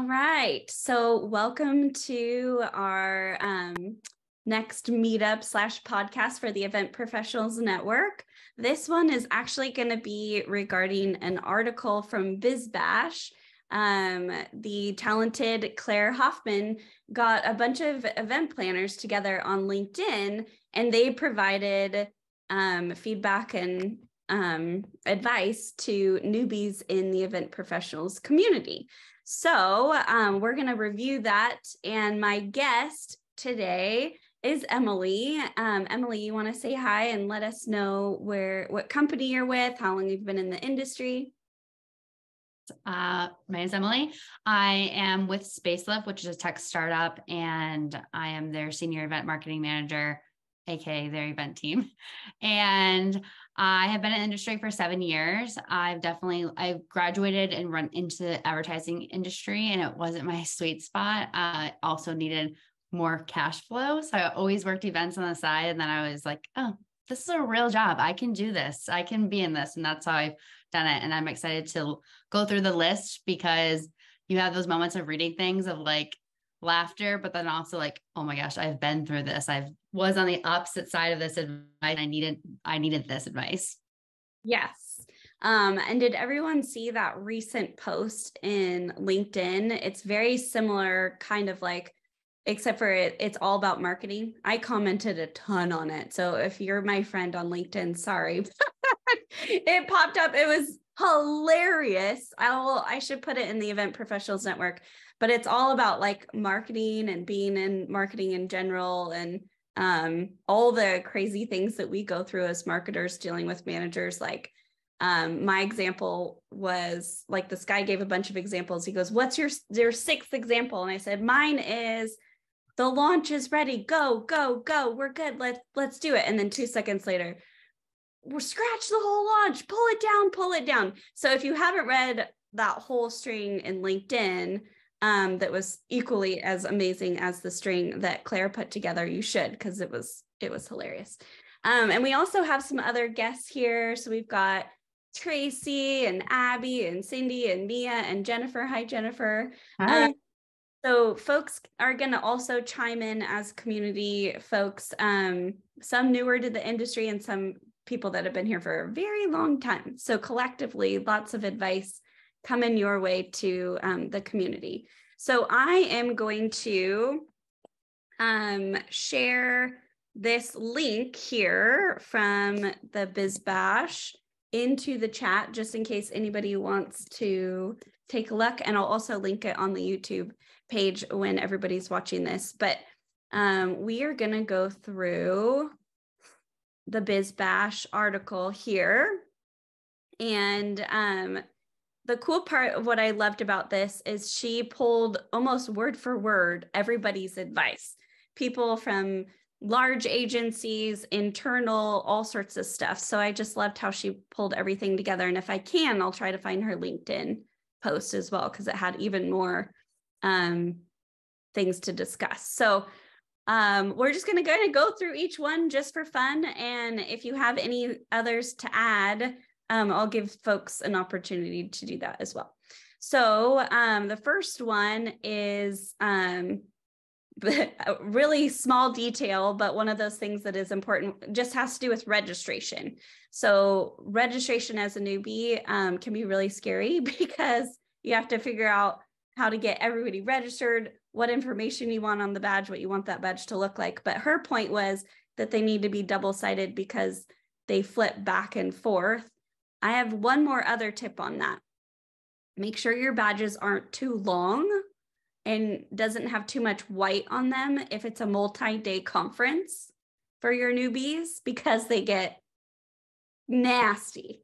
All right. So welcome to our next meetup / podcast for the Event Professionals Network. This one is actually going to be regarding an article from BizBash. The talented Claire Hoffman got a bunch of event planners together on LinkedIn, and they provided feedback and advice to newbies in the event professionals community. So we're going to review that. And my guest today is Emily. Emily, you want to say hi and let us know what company you're with, how long you've been in the industry? My name is Emily. I am with Spaceup, which is a tech startup, and I am their senior event marketing manager, aka their event team. And I have been in the industry for 7 years. I've graduated and run into the advertising industry, and it wasn't my sweet spot. I also needed more cash flow. So I always worked events on the side. And then I was like, oh, this is a real job. I can do this. I can be in this. And that's how I've done it. And I'm excited to go through the list because you have those moments of reading things of like laughter, but then also like, oh my gosh, I've been through this. I was on the opposite side of this advice. I needed this advice. Yes. And did everyone see that recent post in LinkedIn? It's very similar, kind of like, except for it's all about marketing. I commented a ton on it. So if you're my friend on LinkedIn, sorry. It popped up. It was hilarious. I should put it in the Event Professionals Network, but it's all about like marketing and being in marketing in general and all the crazy things that we go through as marketers dealing with managers. Like my example was like this guy gave a bunch of examples. He goes, what's your sixth example? And I said, mine is the launch is ready. Go, go, go. We're good. Let's do it. And then 2 seconds later, we'll scratch the whole launch, pull it down. So if you haven't read that whole string in LinkedIn, that was equally as amazing as the string that Claire put together, you should, because it was hilarious. And we also have some other guests here. So we've got Tracy and Abby and Cindy and Mia and Jennifer. Hi, Jennifer. Hi. So folks are going to also chime in as community folks, some newer to the industry and some people that have been here for a very long time. So collectively, lots of advice coming your way to the community. So I am going to share this link here from the BizBash into the chat, just in case anybody wants to take a look. And I'll also link it on the YouTube page when everybody's watching this. But we are going to go through the BizBash article here. And the cool part of what I loved about this is she pulled almost word for word everybody's advice. People from large agencies, internal, all sorts of stuff. So I just loved how she pulled everything together. And if I can, I'll try to find her LinkedIn post as well, because it had even more things to discuss. So we're just going to go through each one just for fun. And if you have any others to add, I'll give folks an opportunity to do that as well. So the first one is a really small detail, but one of those things that is important, just has to do with registration. So registration as a newbie can be really scary because you have to figure out how to get everybody registered, what information you want on the badge, what you want that badge to look like. But her point was that they need to be double-sided because they flip back and forth. I have one more other tip on that. Make sure your badges aren't too long and doesn't have too much white on them if it's a multi-day conference for your newbies, because they get nasty.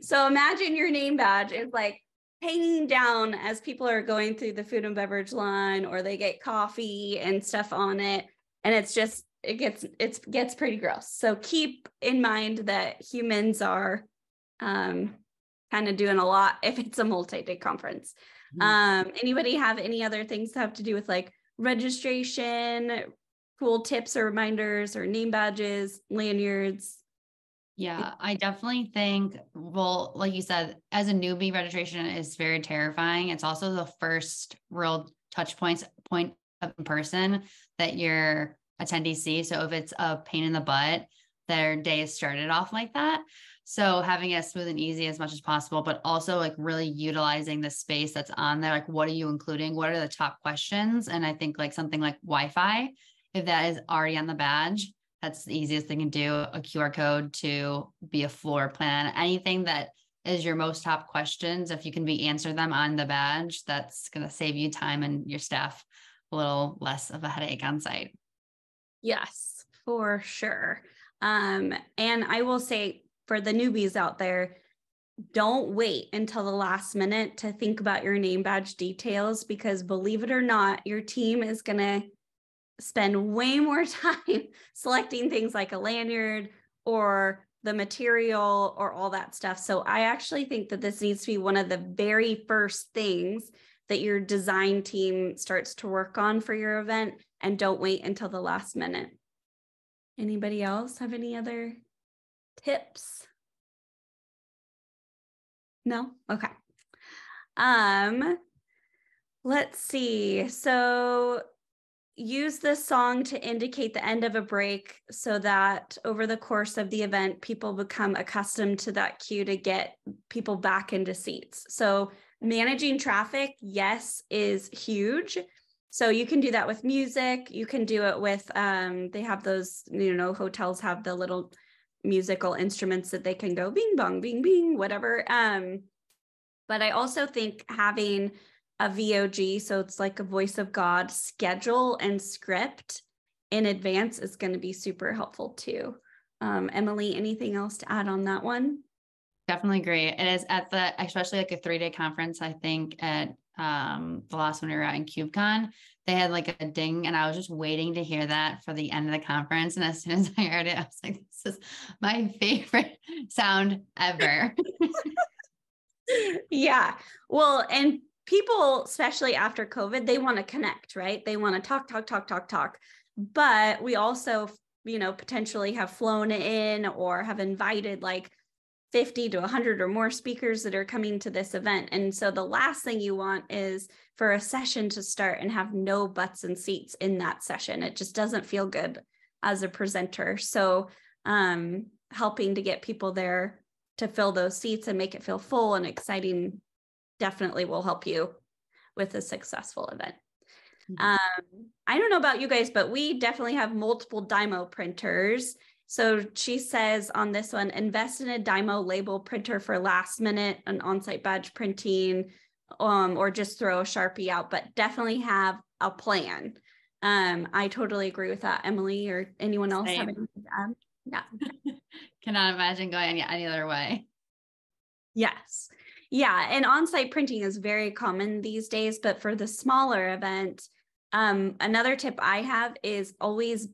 So imagine your name badge is like hanging down as people are going through the food and beverage line, or they get coffee and stuff on it. And it gets pretty gross. So keep in mind that humans are kind of doing a lot if it's a multi-day conference. Anybody have any other things that have to do with like registration, cool tips or reminders or name badges, lanyards? Yeah, I definitely think, well, like you said, as a newbie, registration is very terrifying. It's also the first real point of in person that your attendees see. So if it's a pain in the butt, their day is started off like that. So having it as smooth and easy as much as possible, but also like really utilizing the space that's on there. Like, what are you including? What are the top questions? And I think like something like Wi-Fi, if that is already on the badge, that's the easiest thing to do. A QR code to be a floor plan, anything that is your most top questions. If you can answer them on the badge, that's going to save you time and your staff a little less of a headache on site. Yes, for sure. And I will say for the newbies out there, don't wait until the last minute to think about your name badge details, because believe it or not, your team is going to spend way more time selecting things like a lanyard or the material or all that stuff. So I actually think that this needs to be one of the very first things that your design team starts to work on for your event, and don't wait until the last minute. Anybody else have any other tips? No? Okay. Let's see. So use this song to indicate the end of a break so that over the course of the event, people become accustomed to that cue to get people back into seats. So managing traffic, yes, is huge. So you can do that with music. You can do it with, they have those, hotels have the little musical instruments that they can go bing, bong, bing, bing, whatever. But I also think having a VOG, so it's like a voice of God schedule and script in advance, is going to be super helpful too. Emily, anything else to add on that one? Definitely agree. It is especially like a 3-day conference. I think at the last one we were at in KubeCon, they had like a ding, and I was just waiting to hear that for the end of the conference. And as soon as I heard it, I was like, this is my favorite sound ever. Yeah. Well, and people, especially after COVID, they want to connect, right? They want to talk. But we also, potentially have flown in or have invited like 50 to 100 or more speakers that are coming to this event. And so the last thing you want is for a session to start and have no butts and seats in that session. It just doesn't feel good as a presenter. So helping to get people there to fill those seats and make it feel full and exciting definitely will help you with a successful event. I don't know about you guys, but we definitely have multiple Dymo printers. So she says on this one, invest in a Dymo label printer for last minute and on-site badge printing, or just throw a Sharpie out, but definitely have a plan. I totally agree with that. Emily or anyone else have anything to add? Yeah. Cannot imagine going any other way. Yes. Yeah. And on-site printing is very common these days, but for the smaller event, another tip I have is always,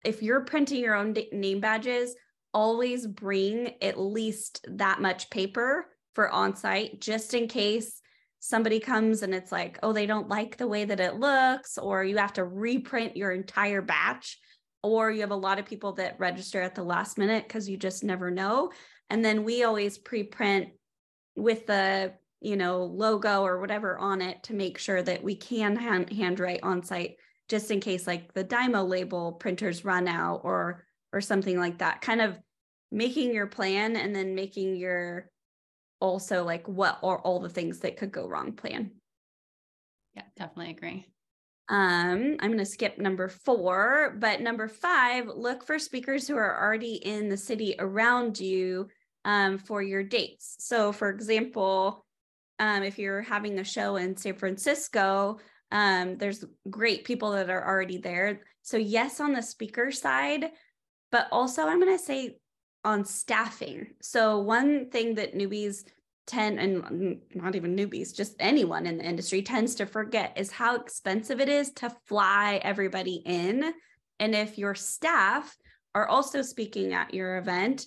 if you're printing your own name badges, always bring at least that much paper for on-site, just in case somebody comes and it's like, oh, they don't like the way that it looks, or you have to reprint your entire batch, or you have a lot of people that register at the last minute because you just never know. And then we always pre-print with the, logo or whatever on it to make sure that we can handwrite on site, just in case like the Dymo label printers run out or something like that. Kind of making your plan and then making your also like what are all the things that could go wrong plan. Yeah, definitely agree. I'm going to skip number 4, but number 5, look for speakers who are already in the city around you for your dates. So for example, if you're having a show in San Francisco, there's great people that are already there. So yes, on the speaker side, but also I'm going to say on staffing. So one thing that newbies tend, and not even newbies, just anyone in the industry tends to forget, is how expensive it is to fly everybody in. And if your staff are also speaking at your event,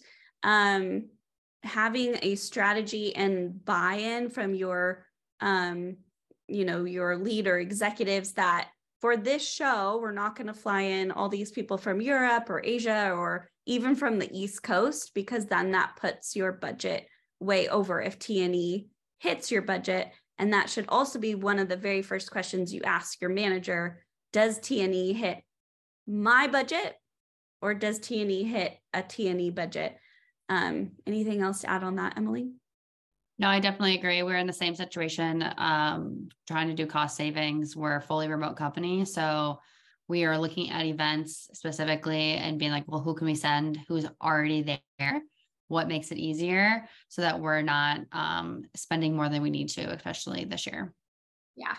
having a strategy and buy-in from your, your lead or executives that for this show, we're not going to fly in all these people from Europe or Asia or even from the East Coast, because then that puts your budget way over if T&E hits your budget. And that should also be one of the very first questions you ask your manager. Does T&E hit my budget, or does T&E hit a T&E budget? Anything else to add on that, Emily? No, I definitely agree. We're in the same situation, trying to do cost savings. We're a fully remote company. So we are looking at events specifically and being like, well, who can we send? Who's already there? What makes it easier so that we're not spending more than we need to, especially this year. Yeah,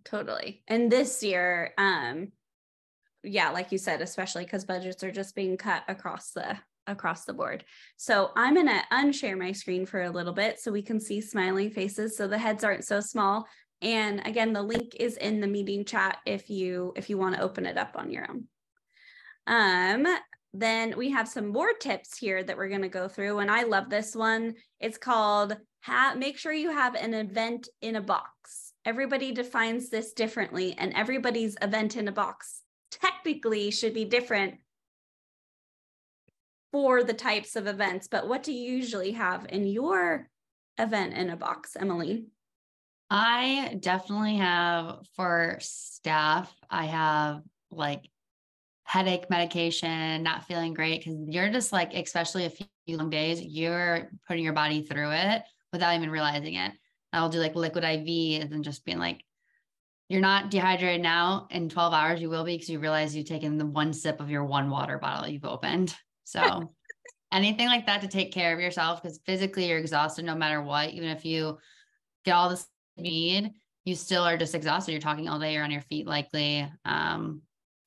totally. And this year, yeah, like you said, especially because budgets are just being cut across the board. So I'm going to unshare my screen for a little bit so we can see smiling faces so the heads aren't so small. And again, the link is in the meeting chat if you want to open it up on your own. Then we have some more tips here that we're going to go through. And I love this one. It's called make sure you have an event in a box. Everybody defines this differently, and everybody's event in a box technically should be different for the types of events. But what do you usually have in your event in a box, Emily? I definitely have, for staff, I have like headache medication, not feeling great, because you're just like, especially a few long days, you're putting your body through it without even realizing it. I'll do like liquid IV and then just being like, you're not dehydrated now. In 12 hours, you will be, because you realize you've taken the one sip of your one water bottle you've opened. So anything like that to take care of yourself, because physically you're exhausted no matter what. Even if you get all this you need, you still are just exhausted. You're talking all day, you're on your feet likely.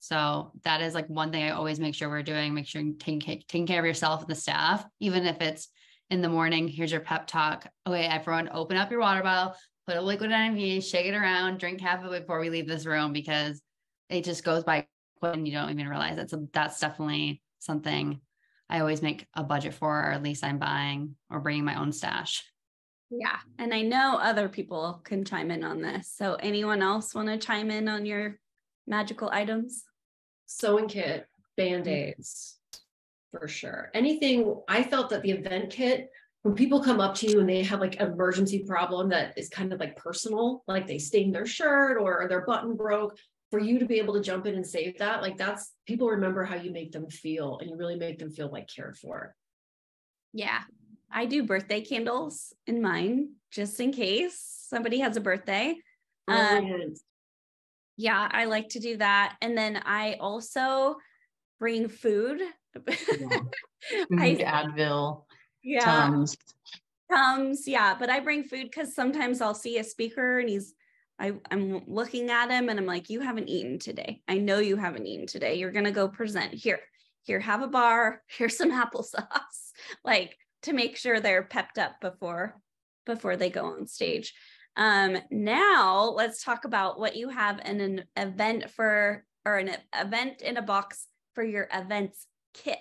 So that is like one thing I always make sure we're doing, make sure you're taking care of yourself and the staff, even if it's in the morning. Here's your pep talk. Okay, everyone, open up your water bottle, put a liquid IV, shake it around, drink half of it before we leave this room, because it just goes by quick and you don't even realize it. So that's definitely something I always make a budget for, or at least I'm buying or bringing my own stash. Yeah. And I know other people can chime in on this. So anyone else want to chime in on your magical items? Sewing kit, Band-Aids, for sure. Anything. I felt that the event kit, when people come up to you and they have like an emergency problem that is kind of like personal, like they stained their shirt or their button broke, for you to be able to jump in and save that, like that's, people remember how you make them feel, and you really make them feel like cared for. Yeah. I do birthday candles in mine, just in case somebody has a birthday. Yeah, I like to do that. And then I also bring food. Advil, yeah, Tums. Yeah, but I bring food because sometimes I'll see a speaker and I'm looking at him and I'm like, you haven't eaten today. I know you haven't eaten today. You're going to go present here, have a bar, here's some applesauce, like to make sure they're pepped up before they go on stage. Now let's talk about what you have in an event in a box for your events kit.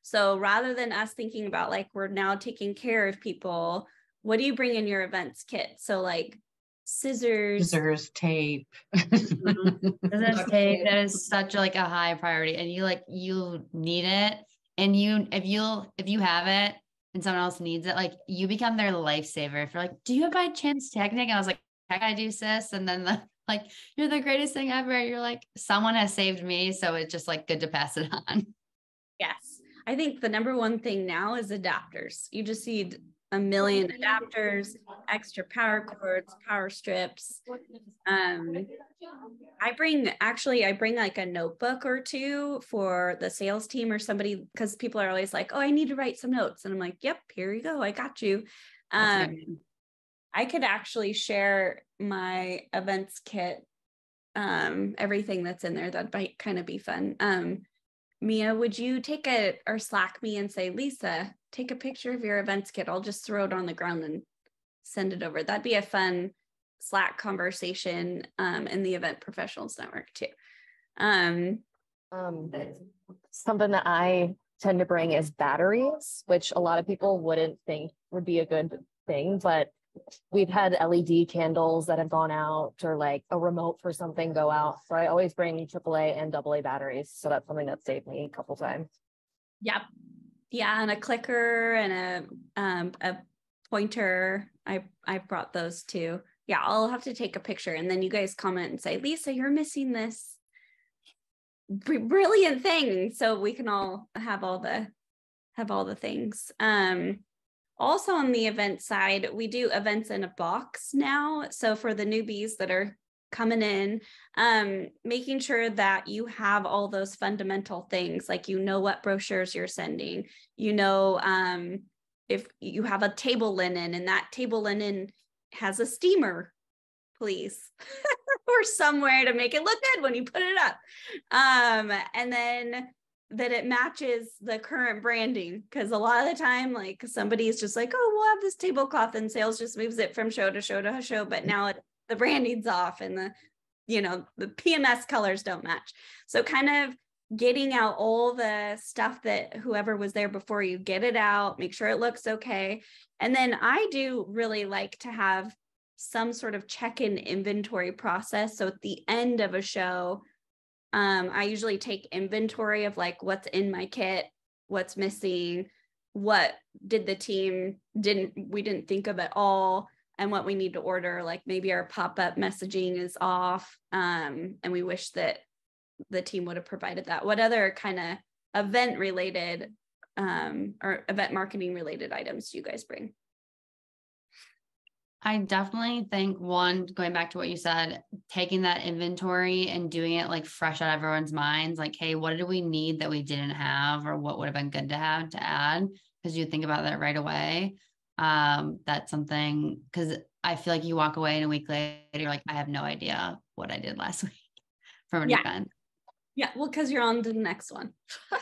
So rather than us thinking about like, we're now taking care of people, what do you bring in your events kit? So like scissors, tape. Scissors, tape, that is such like a high priority, and you need it. And if you have it and someone else needs it, like you become their lifesaver. If you're like, do you have by chance Technic? And I was like, heck, I do, sis. And then like, you're the greatest thing ever. You're like, someone has saved me. So it's just like good to pass it on. Yes. I think the number one thing now is adapters. You just need a million adapters, extra power cords, power strips. I bring like a notebook or two for the sales team or somebody, because people are always like, oh, I need to write some notes. And I'm like, yep, here you go. I got you. I could actually share my events kit, everything that's in there. That might kind of be fun. Mia, would you or Slack me and say, Lisa, take a picture of your events kit. I'll just throw it on the ground and send it over. That'd be a fun Slack conversation in the Event Professionals Network too. Something that I tend to bring is batteries, which a lot of people wouldn't think would be a good thing, but we've had LED candles that have gone out, or like a remote for something go out. So I always bring AAA and AA batteries. So that's something that saved me a couple times. Yep. Yeah, and a clicker and a pointer. I brought those too. Yeah, I'll have to take a picture, and then you guys comment and say, Lisa, you're missing this brilliant thing, so we can all have all the things. Also on the event side, we do events in a box now. So for the newbies that are coming in, making sure that you have all those fundamental things, like you know what brochures you're sending, you know, if you have a table linen and that table linen has a steamer, please, or somewhere to make it look good when you put it up. And then that it matches the current branding, because a lot of the time, like somebody's just like, oh, we'll have this tablecloth, and sales just moves it from show to show to show, but now the branding's off and the PMS colors don't match. So kind of getting out all the stuff that whoever was there before you, get it out, make sure it looks okay. And then I do really like to have some sort of check-in inventory process. So at the end of a show, I usually take inventory of like what's in my kit, what's missing, what did the team we didn't think of at all, and what we need to order. Like maybe our pop-up messaging is off, and we wish that the team would have provided that. What other kind of event related or event marketing related items do you guys bring? I definitely think, one, going back to what you said, taking that inventory and doing it like fresh out of everyone's minds, like, hey, what did we need that we didn't have, or what would have been good to have to add? Because you think about that right away. That's something, because I feel like you walk away and a week later, you're like, I have no idea what I did last week from an event. Yeah, well, because you're on to the next one.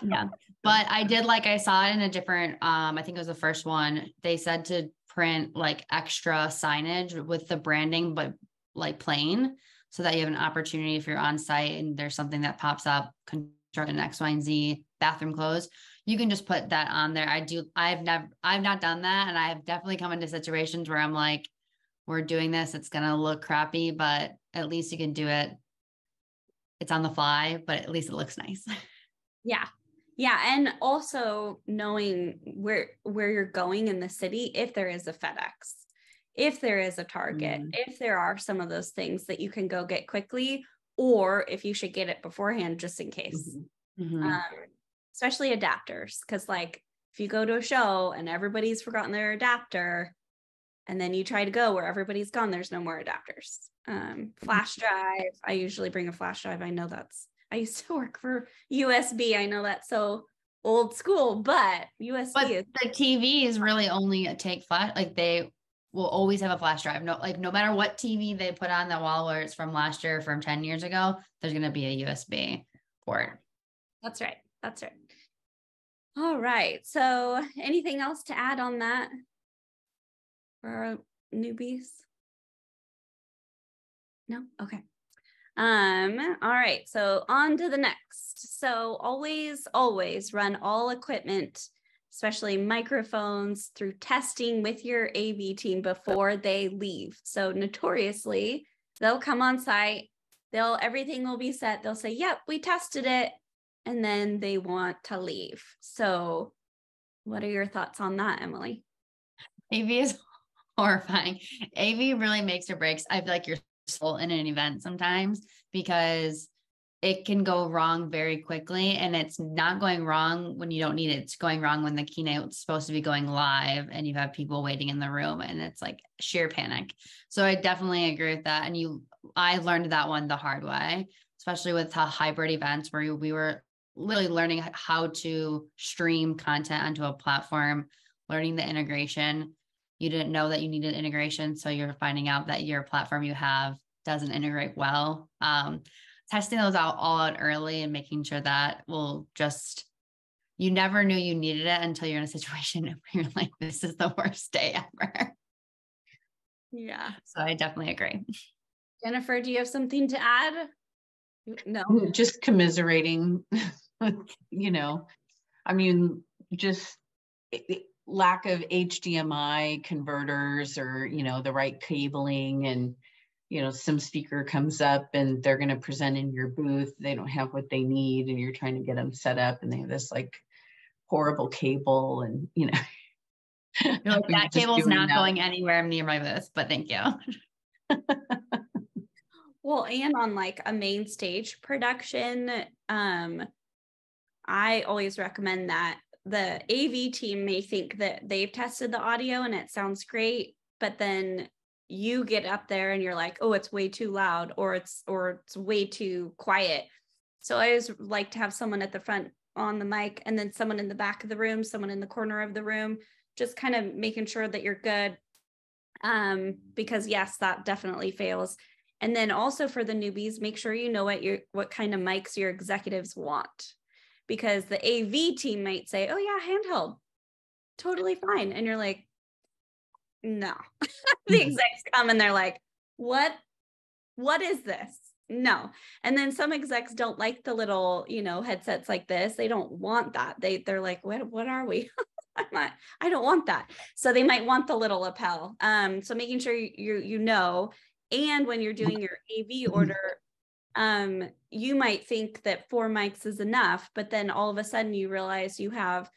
Yeah. But I did, like, I saw it in a different, I think it was the first one. They said to print like extra signage with the branding, but like plain, so that you have an opportunity if you're on site and there's something that pops up, construction X, Y, and Z, bathroom closed, you can just put that on there. I've not done that. And I've definitely come into situations where I'm like, we're doing this, it's going to look crappy, but at least you can do it. It's on the fly, but at least it looks nice. Yeah. Yeah. And also knowing where you're going in the city, if there is a FedEx, if there is a Target, if there are some of those things that you can go get quickly, or if you should get it beforehand, just in case. Especially adapters. Because like if you go to a show and everybody's forgotten their adapter, and then you try to go where everybody's gone, there's no more adapters. Flash drive. I usually bring a flash drive. I used to work for USB. I know that's so old school, but USB. But the TVs really only take flash. Like they will always have a flash drive. No matter what TV they put on the wall, where it's from last year, from 10 years ago, there's going to be a USB port. That's right. All right. So anything else to add on that for our newbies? No? Okay. All right. So on to the next. So always run all equipment, especially microphones, through testing with your AV team before they leave. So notoriously, they'll come on site, everything will be set. They'll say, yep, we tested it. And then they want to leave. So what are your thoughts on that, Emily? AV is horrifying. AV really makes or breaks. I feel like you're still in an event sometimes, because it can go wrong very quickly, and it's not going wrong when you don't need it. It's going wrong when the keynote's supposed to be going live and you have people waiting in the room, and it's like sheer panic. So I definitely agree with that. And I learned that one the hard way, especially with hybrid events where we were literally learning how to stream content onto a platform, learning the integration. You didn't know that you needed integration, so you're finding out that your platform you have doesn't integrate well. Testing those all out early and making sure that you never knew you needed it until you're in a situation where you're like, this is the worst day ever. Yeah. So I definitely agree. Jennifer, do you have something to add? No. Just commiserating, I mean, just lack of HDMI converters or, the right cabling, and, some speaker comes up and they're going to present in your booth. They don't have what they need and you're trying to get them set up and they have this like horrible cable and, No, we were that just cable's doing not that. going anywhere near my booth, but thank you. Well, and on like a main stage production, I always recommend that the AV team may think that they've tested the audio and it sounds great, but then you get up there and you're like, oh, it's way too loud, or it's way too quiet. So I always like to have someone at the front on the mic and then someone in the back of the room, someone in the corner of the room, just kind of making sure that you're good. Because yes, that definitely fails. And then also for the newbies, make sure you know what kind of mics your executives want, because the AV team might say, oh yeah, handheld, totally fine. And you're like, no. The execs come and they're like, what is this? No. And then some execs don't like the little, headsets like this. They don't want that. They're like, what are we? I don't want that. So they might want the little lapel. So making sure you know, and when you're doing your AV order, you might think that 4 mics is enough, but then all of a sudden you realize you have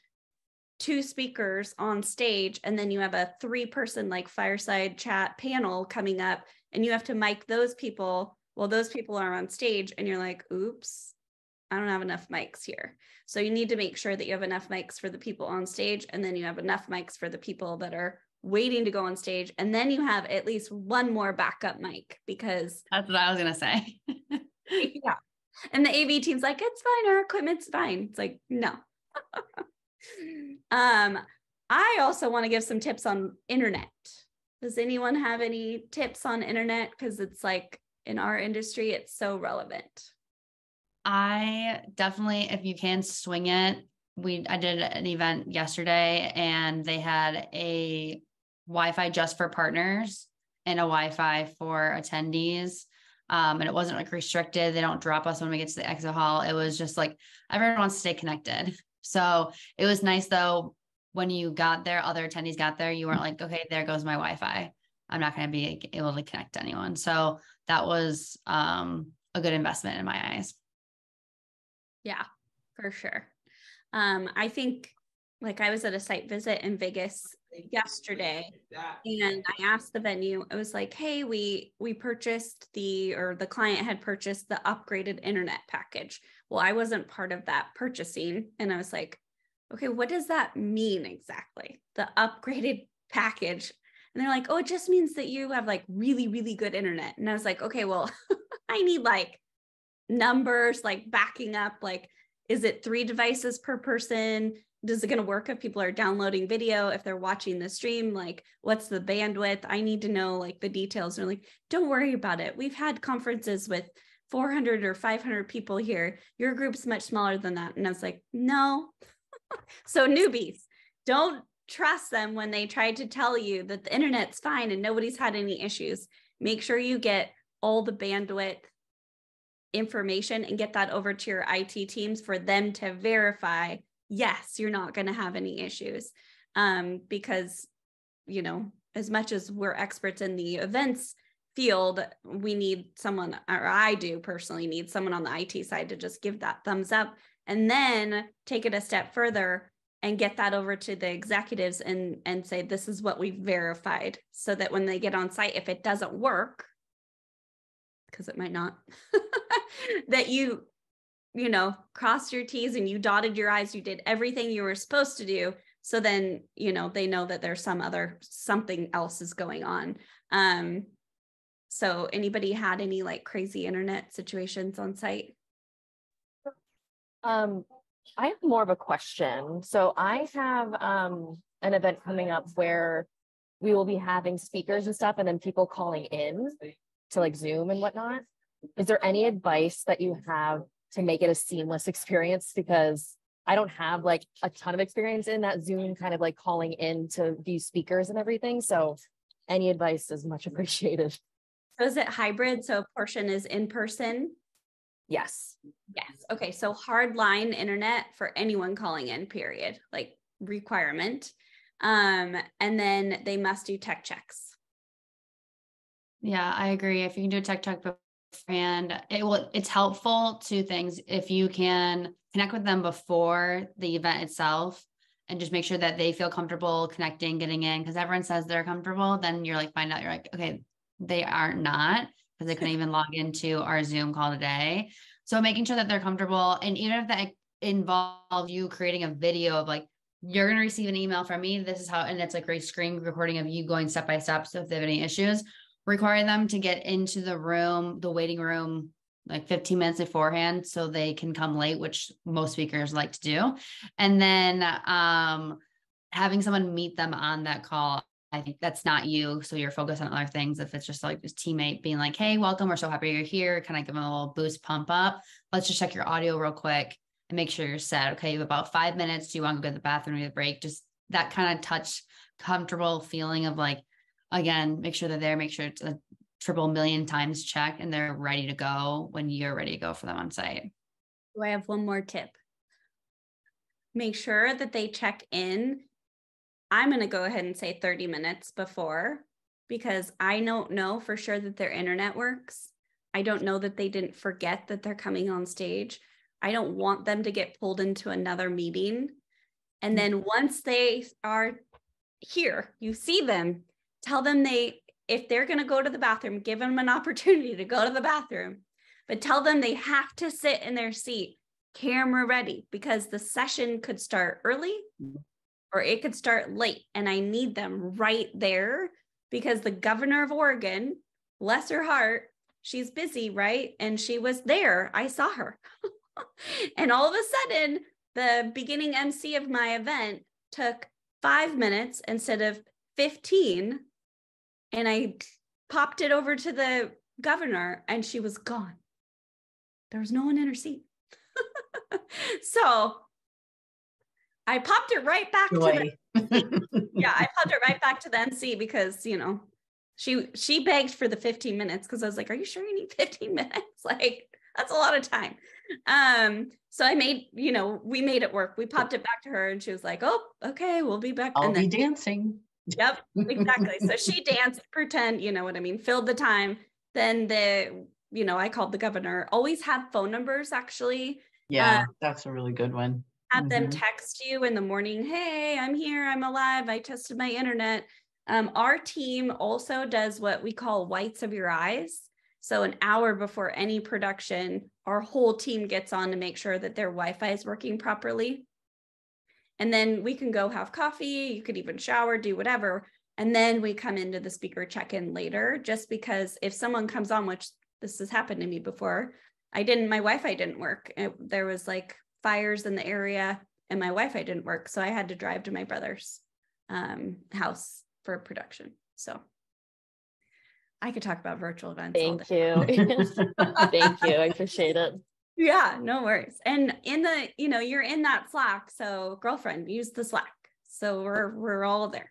2 speakers on stage, and then you have a 3-person like fireside chat panel coming up, and you have to mic those people while those people are on stage, and you're like, oops, I don't have enough mics here. So you need to make sure that you have enough mics for the people on stage, and then you have enough mics for the people that are waiting to go on stage, and then you have at least one more backup mic, because That's what I was gonna say. yeah. And the AV team's like, it's fine, our equipment's fine. It's like, no. I also want to give some tips on internet. Does anyone have any tips on internet? Because it's like in our industry, it's so relevant. I definitely, if you can swing it, I did an event yesterday and they had a Wi-Fi just for partners and a Wi-Fi for attendees. And it wasn't like restricted. They don't drop us when we get to the exit hall. It was just like, everyone wants to stay connected. So it was nice though, when you got there, other attendees got there, you weren't like, okay, there goes my Wi-Fi. I'm not going to be able to connect to anyone. So that was a good investment in my eyes. Yeah, for sure. I think like I was at a site visit in Vegas yesterday and I asked the venue, I was like, hey, we purchased the client had purchased the upgraded internet package. Well, I wasn't part of that purchasing. And I was like, okay, what does that mean exactly? The upgraded package. And they're like, oh, it just means that you have like really, really good internet. And I was like, okay, well, I need like numbers, like backing up, like, is it 3 devices per person? Is it going to work if people are downloading video, if they're watching the stream? Like, what's the bandwidth? I need to know like the details. And they're like, don't worry about it. We've had conferences with 400 or 500 people here. Your group's much smaller than that. And I was like, no. So newbies, don't trust them when they try to tell you that the internet's fine and nobody's had any issues. Make sure you get all the bandwidth information and get that over to your IT teams for them to verify, yes, you're not going to have any issues. Because, as much as we're experts in the events field, we need someone, or I do personally need someone on the IT side to just give that thumbs up and then take it a step further and get that over to the executives and say, this is what we've verified, so that when they get on site, if it doesn't work, because it might not, that you crossed your T's and you dotted your I's, you did everything you were supposed to do. So then, they know that there's something else is going on. So anybody had any like crazy internet situations on site? I have more of a question. So I have an event coming up where we will be having speakers and stuff, and then people calling in to like Zoom and whatnot. Is there any advice that you have to make it a seamless experience? Because I don't have like a ton of experience in that Zoom kind of like calling in to view speakers and everything. So any advice is much appreciated. So is it hybrid? So a portion is in person? Yes. Yes. Okay. So hard line internet for anyone calling in, period, like requirement. And then they must do tech checks. Yeah, I agree. If you can do a tech check beforehand, it's helpful to things if you can connect with them before the event itself and just make sure that they feel comfortable connecting, getting in, because everyone says they're comfortable. Then you're like, find out, you're like, okay, they are not, because they couldn't even log into our Zoom call today. So making sure that they're comfortable. And even if that involves you creating a video of like, you're going to receive an email from me. This is how, and it's like a screen recording of you going step by step. So if they have any issues, require them to get into the room, the waiting room, like 15 minutes beforehand, so they can come late, which most speakers like to do. And then having someone meet them on that call. I think that's not you. So you're focused on other things. If it's just like this teammate being like, hey, welcome, we're so happy you're here. Can I give them a little boost, pump up? Let's just check your audio real quick and make sure you're set. Okay, you have about 5 minutes. Do you want to go to the bathroom or the break? Just that kind of comfortable feeling of like, again, make sure they're there, make sure it's a triple million times check and they're ready to go when you're ready to go for them on site. I have one more tip. Make sure that they check in. I'm going to go ahead and say 30 minutes before, because I don't know for sure that their internet works. I don't know that they didn't forget that they're coming on stage. I don't want them to get pulled into another meeting. And then once they are here, you see them, tell them if they're going to go to the bathroom, give them an opportunity to go to the bathroom, but tell them they have to sit in their seat, camera ready, because the session could start early or it could start late. And I need them right there because the governor of Oregon, bless her heart, she's busy, right? And she was there. I saw her. And all of a sudden, the beginning MC of my event took 5 minutes instead of 15. And I popped it over to the governor and she was gone. There was no one in her seat. So I popped it right back to the I popped it right back to the MC because, you know, she begged for the 15 minutes because I was like, are you sure you need 15 minutes? Like, that's a lot of time. So I made, you know, we made it work. We popped it back to her and she was like, oh, okay, we'll be back. I'll be dancing. Yep, exactly. So she danced, pretend, you know what I mean, filled the time. Then I called the governor. Always have phone numbers, actually. Yeah, that's a really good one. Have them text you in the morning. Hey, I'm here. I'm alive. I tested my internet. Our team also does what we call whites of your eyes. So an hour before any production, our whole team gets on to make sure that their Wi-Fi is working properly. And then we can go have coffee. You could even shower, do whatever. And then we come into the speaker check-in later, just because if someone comes on, which this has happened to me before, my Wi-Fi didn't work. There was like fires in the area and my Wi-Fi didn't work. So I had to drive to my brother's house for production. So I could talk about virtual events. Thank you. Thank you. I appreciate it. Yeah, no worries. And you're in that Slack. So girlfriend, use the Slack. So we're all there.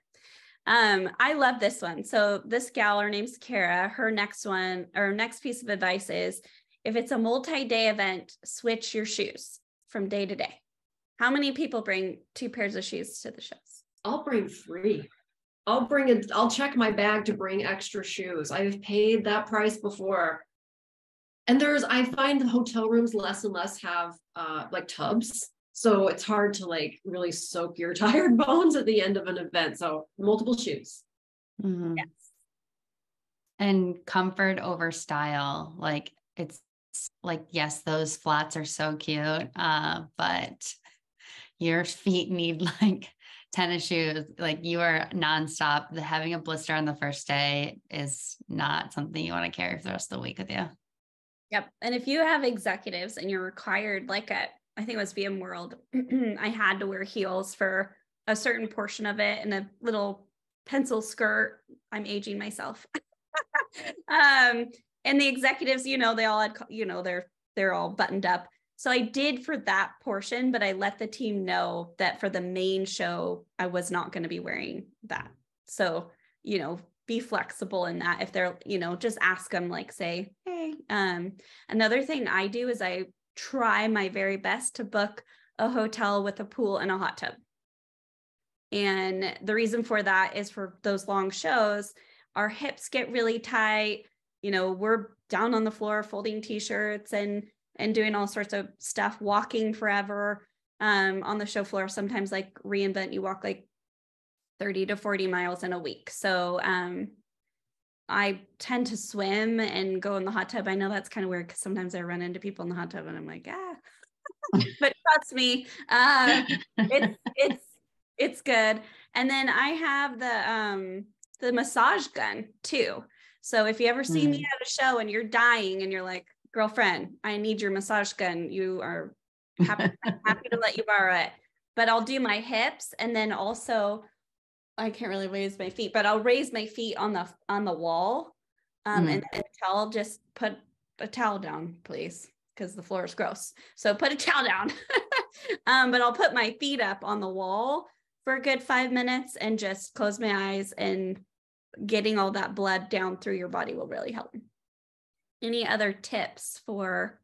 I love this one. So this gal, her name's Kara. Her next piece of advice is, if it's a multi-day event, switch your shoes from day to day. How many people bring 2 pairs of shoes to the shows? I'll bring 3. I'll check my bag to bring extra shoes. I've paid that price before. And I find the hotel rooms less and less have like tubs. So it's hard to like really soak your tired bones at the end of an event. So multiple shoes. Mm-hmm. Yes. And comfort over style. Like it's like, yes, those flats are so cute. But your feet need like tennis shoes. Like you are nonstop. Having a blister on the first day is not something you want to carry for the rest of the week with you. Yep. And if you have executives and you're required, like I think it was VMworld, I had to wear heels for a certain portion of it and a little pencil skirt. I'm aging myself. And the executives, they all had, they're all buttoned up. So I did for that portion, but I let the team know that for the main show, I was not going to be wearing that. So, be flexible in that. If they're, just ask them, like, say, hey. Another thing I do is I try my very best to book a hotel with a pool and a hot tub. And the reason for that is for those long shows, our hips get really tight. You know, we're down on the floor folding t-shirts and doing all sorts of stuff, walking forever on the show floor. Sometimes like reInvent, you walk like 30 to 40 miles in a week. So I tend to swim and go in the hot tub. I know that's kind of weird because sometimes I run into people in the hot tub and I'm like, but trust me, it's good. And then I have the massage gun too. So if you ever see me at a show and you're dying and you're like, girlfriend, I need your massage gun, you are happy to let you borrow it. But I'll do my hips, and then also I can't really raise my feet, but I'll raise my feet on the wall. And towel, just put a towel down, please, because the floor is gross. So put a towel down. But I'll put my feet up on the wall for a good 5 minutes and just close my eyes, and getting all that blood down through your body will really help. Any other tips for,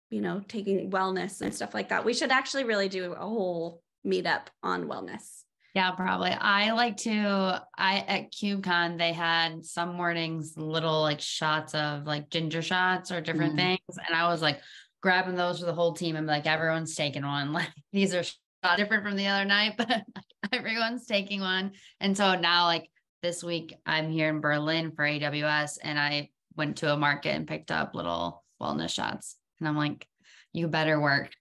you know, taking wellness and stuff like that? We should actually really do a whole meetup on wellness. Yeah, probably. At CubeCon, they had some mornings little like shots of like ginger shots or different things. And I was like grabbing those for the whole team. I'm like, everyone's taking one. Like, these are different from the other night, but like, everyone's taking one. And so now, like this week, I'm here in Berlin for AWS, and I went to a market and picked up little wellness shots. And I'm like, you better work.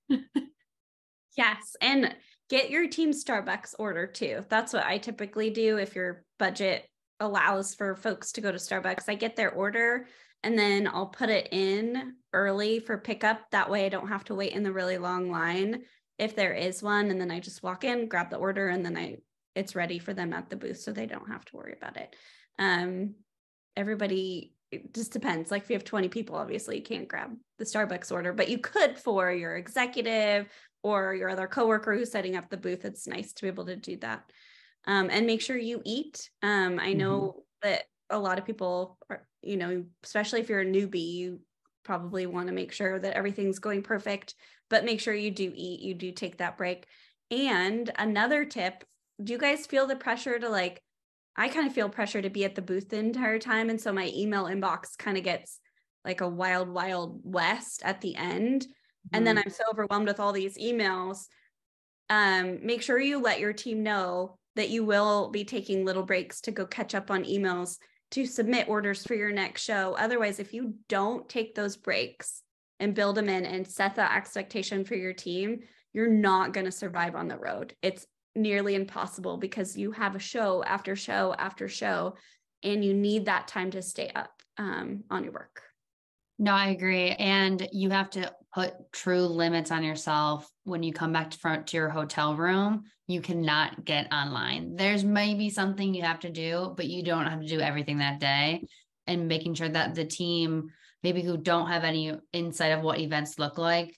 Yes. And get your team Starbucks order too. That's what I typically do. If your budget allows for folks to go to Starbucks, I get their order and then I'll put it in early for pickup. That way I don't have to wait in the really long line if there is one. And then I just walk in, grab the order, and then it's ready for them at the booth, so they don't have to worry about it. Everybody, it just depends. Like if you have 20 people, obviously you can't grab the Starbucks order, but you could for your executive or your other coworker who's setting up the booth. It's nice to be able to do that. And make sure you eat. I know that a lot of people are, you know, especially if you're a newbie, you probably want to make sure that everything's going perfect, but make sure you do eat, you do take that break. And another tip, do you guys feel the pressure to like, I kind of feel pressure to be at the booth the entire time. And so my email inbox kind of gets like a wild, wild west at the end. And then I'm so overwhelmed with all these emails. Make sure you let your team know that you will be taking little breaks to go catch up on emails to submit orders for your next show. Otherwise, if you don't take those breaks and build them in and set that expectation for your team, you're not going to survive on the road. It's nearly impossible because you have a show after show after show, and you need that time to stay up on your work. No, I agree. And you have to put true limits on yourself when you come back to your hotel room. You cannot get online. There's maybe something you have to do, but you don't have to do everything that day. And making sure that the team, maybe who don't have any insight of what events look like,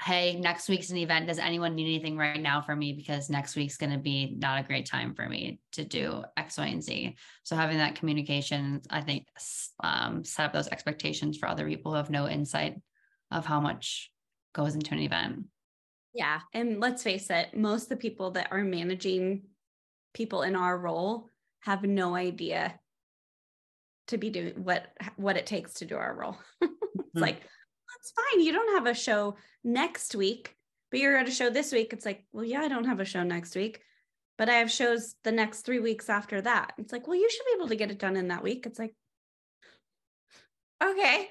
hey, next week's an event. Does anyone need anything right now from me? Because next week's going to be not a great time for me to do X, Y, and Z. So having that communication, I think, set up those expectations for other people who have no insight of how much goes into an event. Yeah. And let's face it, most of the people that are managing people in our role have no idea to be doing what it takes to do our role. It's like, it's fine. You don't have a show next week, but you're at a show this week. It's like, well, yeah, I don't have a show next week, but I have shows the next 3 weeks after that. It's like, well, you should be able to get it done in that week. It's like, okay.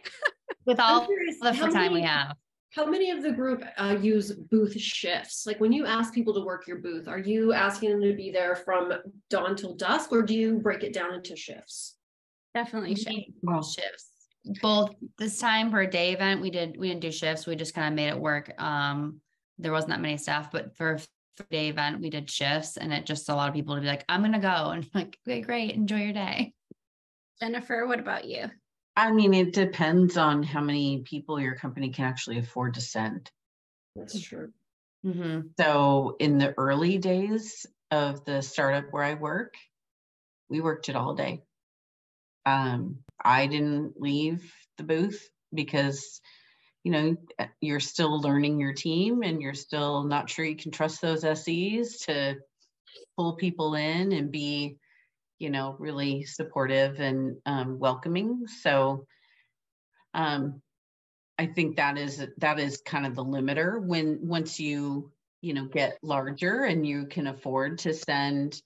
With all the time we have. How many of the group use booth shifts? Like when you ask people to work your booth, are you asking them to be there from dawn till dusk, or do you break it down into shifts? Definitely shifts. Both. This time for a day event, we didn't do shifts. We just kind of made it work. There wasn't that many staff, but for a day event, we did shifts, and it just a lot of people to be like, I'm going to go. And I'm like, okay, great. Enjoy your day. Jennifer, what about you? I mean, it depends on how many people your company can actually afford to send. That's true. Mm-hmm. So in the early days of the startup where I work, we worked it all day. I didn't leave the booth because, you know, you're still learning your team and you're still not sure you can trust those SEs to pull people in and be, you know, really supportive and welcoming. So I think that is kind of the limiter once you know, get larger and you can afford to send,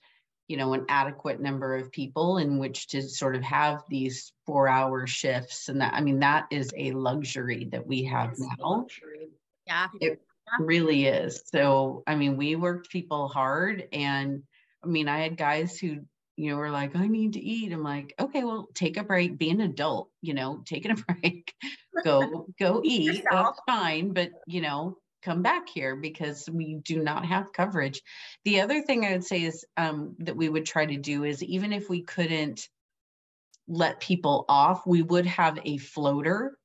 you know, an adequate number of people in which to sort of have these 4-hour shifts. And that, I mean, that is a luxury that we have now. Yeah. It really is. So, I mean, we worked people hard, and I mean, I had guys who, you know, were like, I need to eat. I'm like, okay, well, take a break, be an adult, you know, taking a break, go eat. That's fine. But, you know, come back here because we do not have coverage. The other thing I would say is that we would try to do is, even if we couldn't let people off, we would have a floater.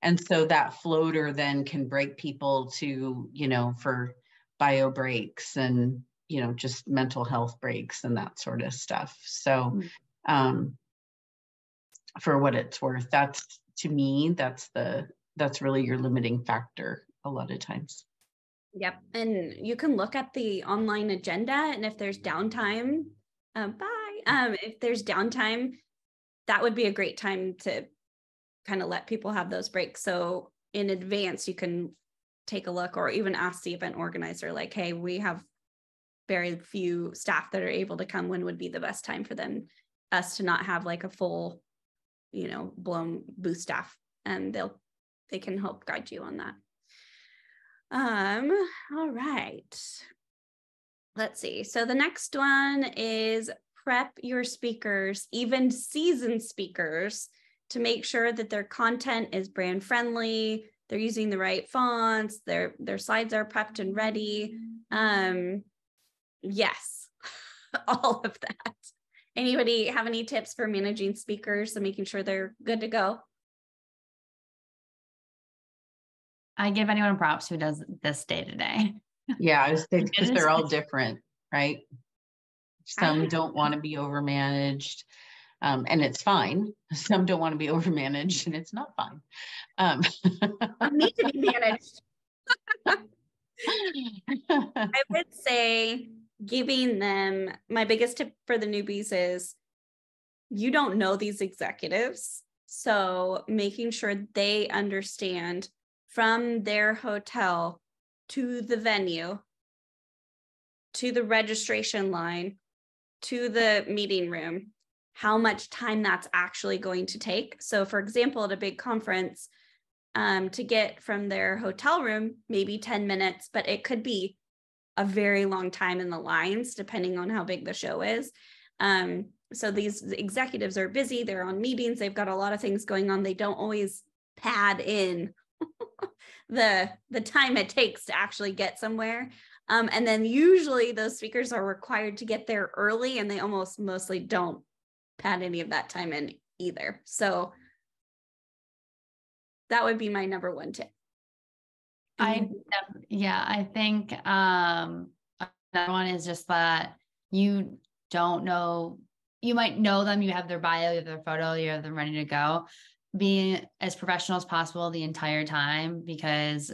And so that floater then can break people to, you know, for bio breaks and, you know, just mental health breaks and that sort of stuff. So for what it's worth, that's, to me, that's really your limiting factor a lot of times. Yep. And you can look at the online agenda, and if there's downtime, if there's downtime, that would be a great time to kind of let people have those breaks. So in advance, you can take a look, or even ask the event organizer, like, hey, we have very few staff that are able to come. When would be the best time for us to not have like a full, you know, blown booth staff? And they can help guide you on that. All right. Let's see. So the next one is prep your speakers, even seasoned speakers, to make sure that their content is brand friendly. They're using the right fonts. Their slides are prepped and ready. Yes, all of that. Anybody have any tips for managing speakers and making sure they're good to go? I give anyone props who does this day to day. Yeah, I was thinking, because they're all different, right? Some don't want to be overmanaged, and it's fine. Some don't want to be overmanaged, and it's not fine. I need to be managed. I would say giving them, my biggest tip for the newbies is, you don't know these executives. So making sure they understand from their hotel to the venue, to the registration line, to the meeting room, how much time that's actually going to take. So for example, at a big conference, to get from their hotel room, maybe 10 minutes, but it could be a very long time in the lines, depending on how big the show is. So these executives are busy, they're on meetings, they've got a lot of things going on. They don't always pad in the time it takes to actually get somewhere. And then usually those speakers are required to get there early, and they almost mostly don't pad any of that time in either. So that would be my number one tip. I think another one is just that you don't know, you might know them, you have their bio, you have their photo, you have them ready to go. Being as professional as possible the entire time, because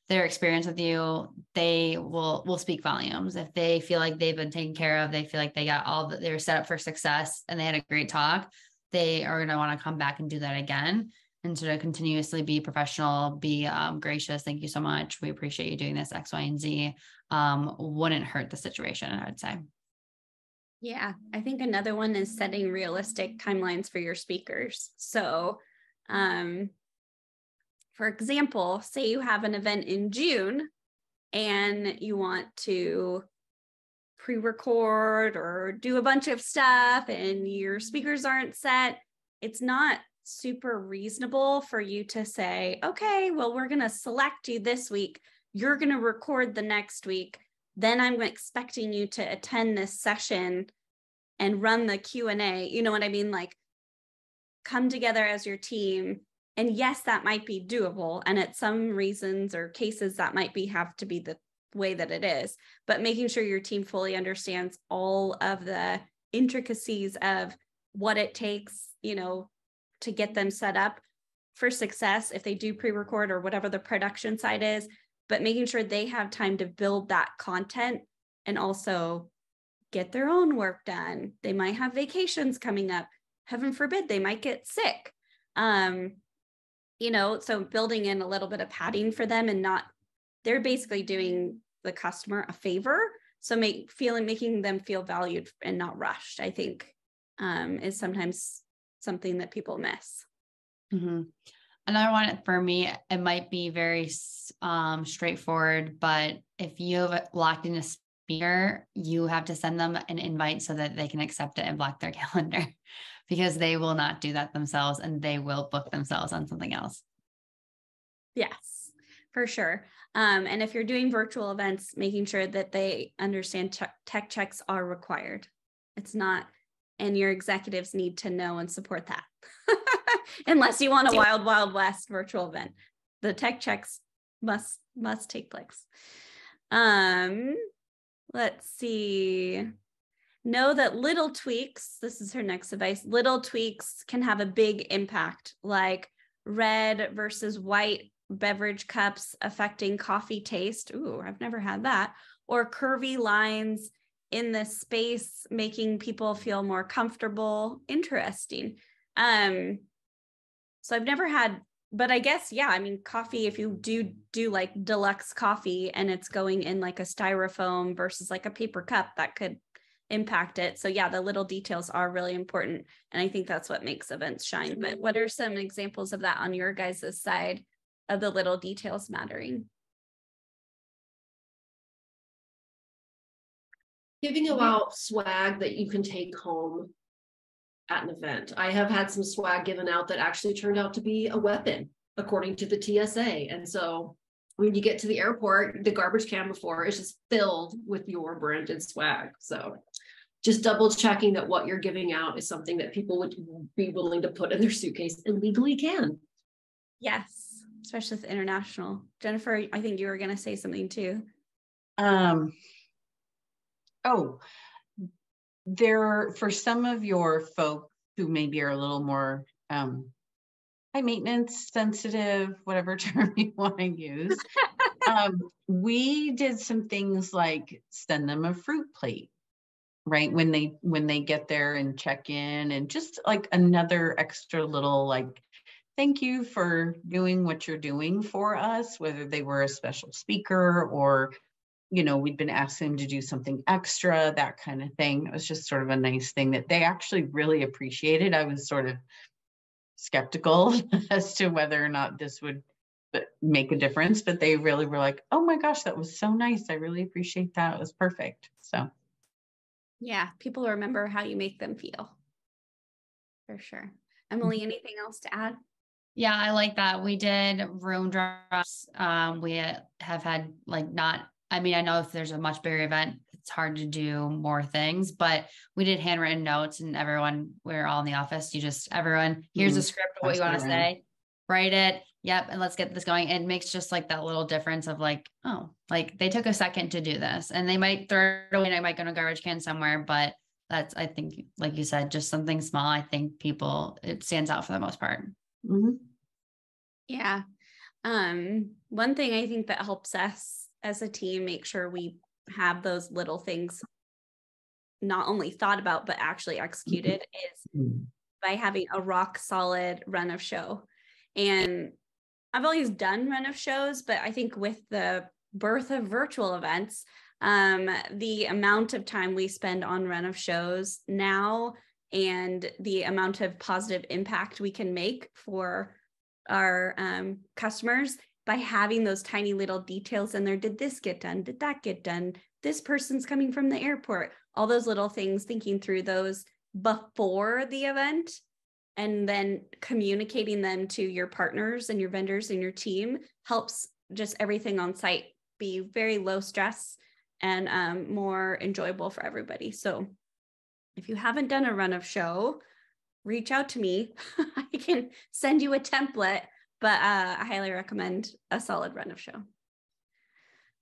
their experience with you, they will speak volumes. If they feel like they've been taken care of, they feel like they got they were set up for success and they had a great talk, they are going to want to come back and do that again. And sort of continuously be professional, be gracious. Thank you so much. We appreciate you doing this, X, Y, and Z. Wouldn't hurt the situation, I would say. Yeah, I think another one is setting realistic timelines for your speakers. So, for example, say you have an event in June and you want to pre-record or do a bunch of stuff and your speakers aren't set. It's not super reasonable for you to say, okay, well, we're going to select you this week. You're going to record the next week. Then I'm expecting you to attend this session and run the Q&A. You know what I mean? Like, come together as your team. And yes, that might be doable. And at some reasons or cases that might have to be the way that it is, but making sure your team fully understands all of the intricacies of what it takes, you know, to get them set up for success if they do pre-record or whatever the production side is, but making sure they have time to build that content and also get their own work done. They might have vacations coming up. Heaven forbid, they might get sick. So building in a little bit of padding for them, and they're basically doing the customer a favor. So making them feel valued and not rushed, I think, is sometimes something that people miss. Mm-hmm. Another one for me, it might be very straightforward, but if you have locked in a speaker, you have to send them an invite so that they can accept it and block their calendar, because they will not do that themselves and they will book themselves on something else. Yes, for sure. And if you're doing virtual events, making sure that they understand tech checks are required. It's not, and your executives need to know and support that. Unless you want a wild, wild west virtual event, the tech checks must take place. Let's see. Know that little tweaks, this is her next advice, little tweaks can have a big impact, like red versus white beverage cups affecting coffee taste. Ooh, I've never had that. Or curvy lines in the space, making people feel more comfortable. Interesting. So I've never had, but I guess, yeah, I mean, coffee, if you do like deluxe coffee and it's going in like a styrofoam versus like a paper cup, that could impact it. So yeah, the little details are really important. And I think that's what makes events shine. But what are some examples of that on your guys' side of the little details mattering? Giving out swag that you can take home at an event. I have had some swag given out that actually turned out to be a weapon, according to the TSA. And so when you get to the airport, the garbage can before is just filled with your branded swag. So just double checking that what you're giving out is something that people would be willing to put in their suitcase and legally can. Yes, especially with international. Jennifer, I think you were going to say something too. For some of your folks who maybe are a little more high maintenance, sensitive, whatever term you want to use, we did some things like send them a fruit plate, right? When they get there and check in, and just like another extra little like, thank you for doing what you're doing for us, whether they were a special speaker or, we'd been asking them to do something extra, that kind of thing. It was just sort of a nice thing that they actually really appreciated. I was sort of skeptical as to whether or not this would make a difference, but they really were like, oh my gosh, that was so nice. I really appreciate that. It was perfect. So yeah, people remember how you make them feel. For sure. Emily, anything else to add? Yeah, I like that. We did room drops. We have had I know if there's a much bigger event, it's hard to do more things, but we did handwritten notes, and we're all in the office. Everyone, here's a script of what you want to say, write it. Yep. And let's get this going. It makes just like that little difference of like, oh, like they took a second to do this, and they might throw it away and I might go to a garbage can somewhere, but that's, I think, like you said, just something small. I think it stands out for the most part. Mm-hmm. Yeah. One thing I think that helps us as a team make sure we have those little things not only thought about, but actually executed is by having a rock solid run of show. And I've always done run of shows, but I think with the birth of virtual events, the amount of time we spend on run of shows now and the amount of positive impact we can make for our customers by having those tiny little details in there. Did this get done? Did that get done? This person's coming from the airport. All those little things, thinking through those before the event and then communicating them to your partners and your vendors and your team helps just everything on site be very low stress and more enjoyable for everybody. So if you haven't done a run of show, reach out to me. I can send you a template, but I highly recommend a solid run of show.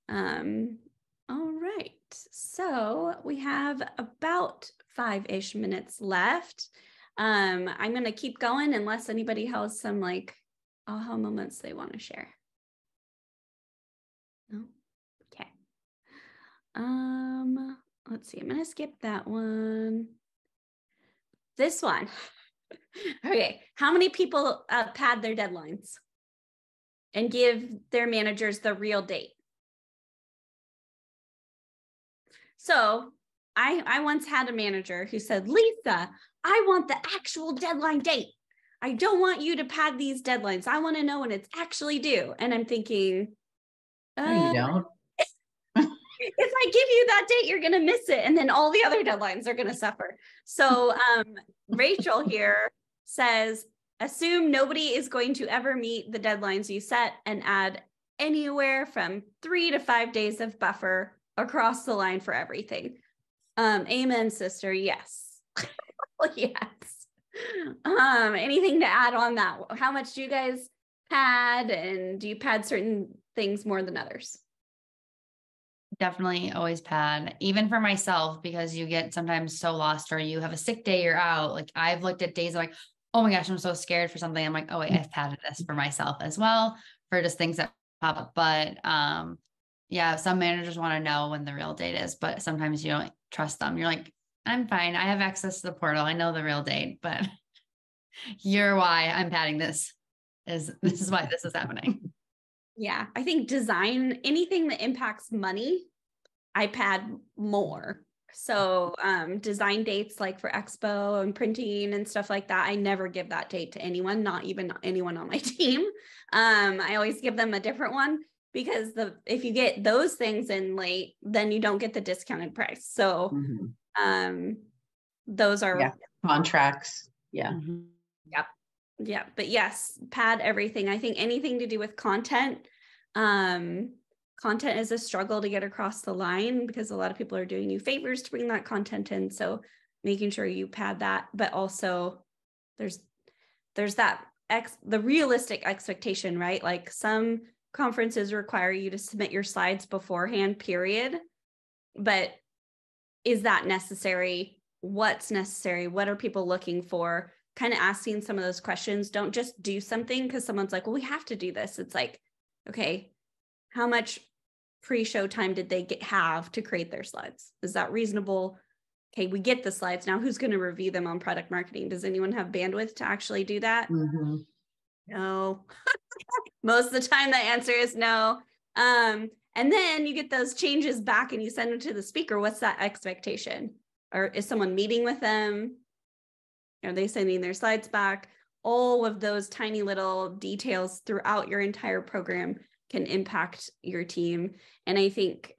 All right. So we have about 5-ish minutes left. I'm going to keep going unless anybody has some like aha moments they want to share. No? Okay. let's see, I'm going to skip that one. This one. Okay. How many people pad their deadlines and give their managers the real date? So I once had a manager who said, Lisa, I want the actual deadline date. I don't want you to pad these deadlines. I want to know when it's actually due. And I'm thinking, No, you don't. if I give you that date, you're going to miss it. And then all the other deadlines are going to suffer. So Rachel here says, assume nobody is going to ever meet the deadlines you set and add anywhere from 3 to 5 days of buffer across the line for everything. Amen, sister. Yes. Yes. Anything to add on that? How much do you guys pad, and do you pad certain things more than others? Definitely always pad, even for myself, because you get sometimes so lost, or you have a sick day, you're out. Like I've looked at days like, oh my gosh, I'm so scared for something. I'm like, oh wait, I've padded this for myself as well, for just things that pop up. But yeah, some managers want to know when the real date is, but sometimes you don't trust them. You're like, I'm fine. I have access to the portal. I know the real date, but you're why I'm padding this is why this is happening. Yeah, I think design, anything that impacts money, I pad more. So design dates like for expo and printing and stuff like that, I never give that date to anyone, not even anyone on my team. I always give them a different one, because if you get those things in late, then you don't get the discounted price. So those are contracts. Yeah. Mm-hmm. Yep. Yeah. But yes, pad everything. I think anything to do with content, content is a struggle to get across the line, because a lot of people are doing you favors to bring that content in. So making sure you pad that, but also there's that the realistic expectation, right? Like some conferences require you to submit your slides beforehand, period. But is that necessary? What's necessary? What are people looking for? Kind of asking some of those questions. Don't just do something because someone's like, well, we have to do this. It's like, okay, how much pre-show time did they have to create their slides? Is that reasonable? Okay, we get the slides. Now who's going to review them on product marketing? Does anyone have bandwidth to actually do that? Mm-hmm. No. Most of the time the answer is no. And then you get those changes back and you send them to the speaker. What's that expectation? Or is someone meeting with them? Are they sending their slides back? All of those tiny little details throughout your entire program can impact your team. And I think,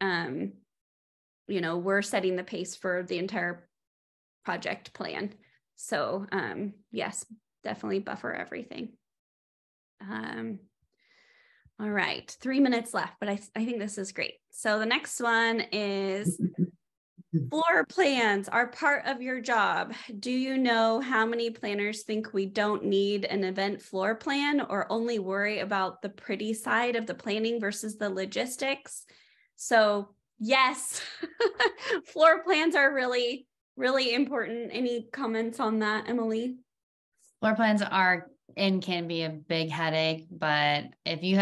we're setting the pace for the entire project plan. So yes, definitely buffer everything. All right, 3 minutes left, but I think this is great. So the next one is floor plans are part of your job. Do you know how many planners think we don't need an event floor plan, or only worry about the pretty side of the planning versus the logistics? So yes, floor plans are really, really important. Any comments on that, Emily? Floor plans can be a big headache, but if you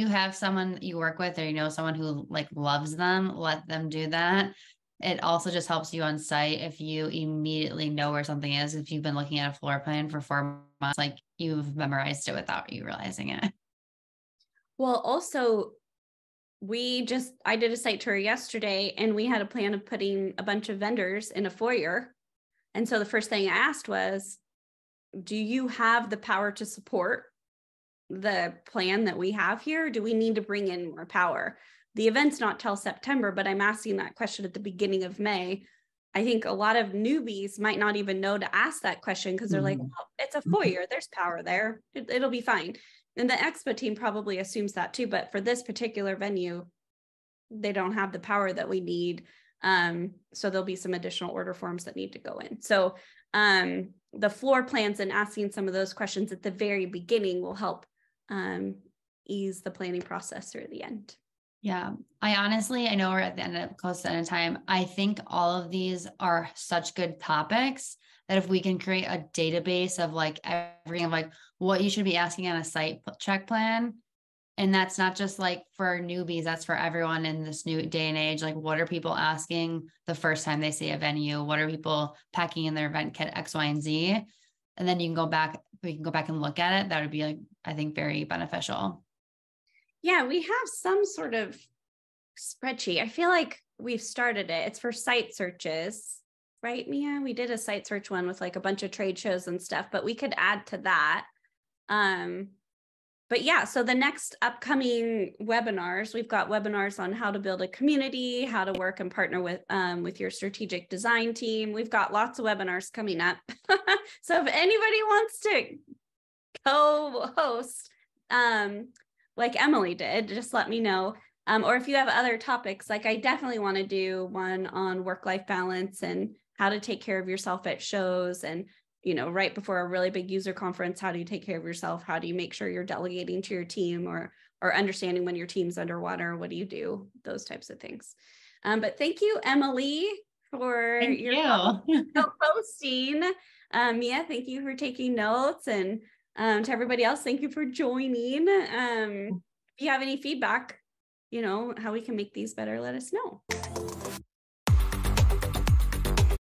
have someone you work with, or someone who like loves them, let them do that. It also just helps you on site if you immediately know where something is. If you've been looking at a floor plan for 4 months, like you've memorized it without you realizing it. Well, also I did a site tour yesterday, and we had a plan of putting a bunch of vendors in a foyer. And so the first thing I asked was, do you have the power to support the plan that we have here? Do we need to bring in more power? The event's not till September, but I'm asking that question at the beginning of May. I think a lot of newbies might not even know to ask that question, because they're like, well, it's a foyer, there's power there, it'll be fine. And the expo team probably assumes that too, but for this particular venue, they don't have the power that we need. So there'll be some additional order forms that need to go in. So the floor plans and asking some of those questions at the very beginning will help ease the planning process through the end. Yeah, I know we're at the end of close to the end of time. I think all of these are such good topics that if we can create a database of like everything of like what you should be asking on a site check plan, And that's not just like for newbies, that's for everyone in this new day and age. Like, what are people asking the first time they see a venue? What are people packing in their event kit, X, Y, and Z? And then we can go back and look at it. That would be, like, I think, very beneficial. Yeah, we have some sort of spreadsheet. I feel like we've started it. It's for site searches, right, Mia? We did a site search one with like a bunch of trade shows and stuff, but we could add to that. But yeah, so the next upcoming webinars, we've got webinars on how to build a community, how to work and partner with your strategic design team. We've got lots of webinars coming up. So if anybody wants to co-host, like Emily did, just let me know. Or if you have other topics, like I definitely want to do one on work-life balance and how to take care of yourself at shows, and right before a really big user conference, how do you take care of yourself? How do you make sure you're delegating to your team, or understanding when your team's underwater? What do you do? Those types of things. But thank you, Emily, for your co-hosting. Mia, thank you for taking notes, and to everybody else, thank you for joining. If you have any feedback, how we can make these better, let us know.